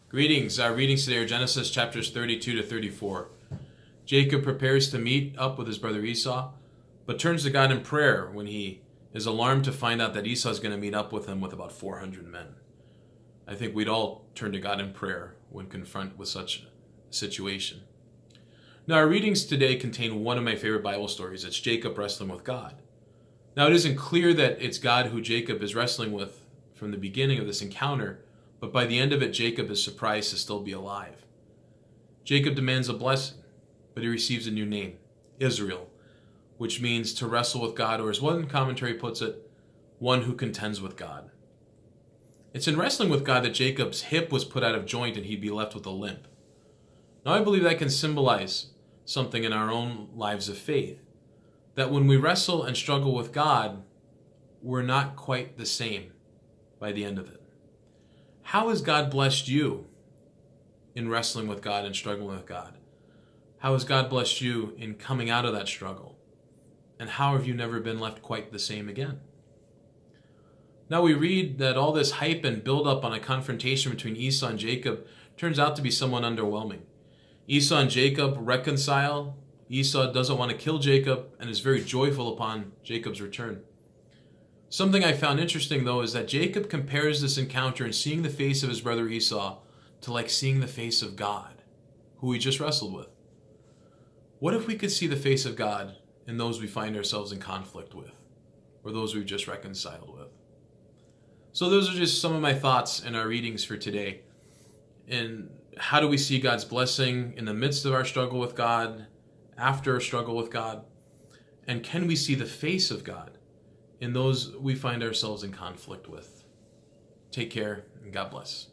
Greetings. Our readings today are Genesis chapters 32 to 34. Jacob prepares to meet up with his brother Esau, but turns to God in prayer when he is alarmed to find out that Esau is going to meet up with him with about 400 men. I think we'd all turn to God in prayer when confronted with such a situation. Now, our readings today contain one of my favorite Bible stories. It's Jacob wrestling with God. Now, it isn't clear that it's God who Jacob is wrestling with from the beginning of this encounter, but by the end of it, Jacob is surprised to still be alive. Jacob demands a blessing, but he receives a new name, Israel, which means to wrestle with God, or as one commentary puts it, one who contends with God. It's in wrestling with God that Jacob's hip was put out of joint and he'd be left with a limp. Now, I believe that can symbolize something in our own lives of faith, that when we wrestle and struggle with God, we're not quite the same by the end of it. How has God blessed you in wrestling with God and struggling with God? How has God blessed you in coming out of that struggle? And how have you never been left quite the same again? Now we read that all this hype and build up on a confrontation between Esau and Jacob turns out to be somewhat underwhelming. Esau and Jacob reconcile. Esau doesn't want to kill Jacob and is very joyful upon Jacob's return. Something I found interesting, though, is that Jacob compares this encounter and seeing the face of his brother Esau to like seeing the face of God, who he just wrestled with. What if we could see the face of God in those we find ourselves in conflict with, or those we've just reconciled with? So those are just some of my thoughts in our readings for today. And how do we see God's blessing in the midst of our struggle with God, after a struggle with God? And can we see the face of God in those we find ourselves in conflict with? Take care, and God bless.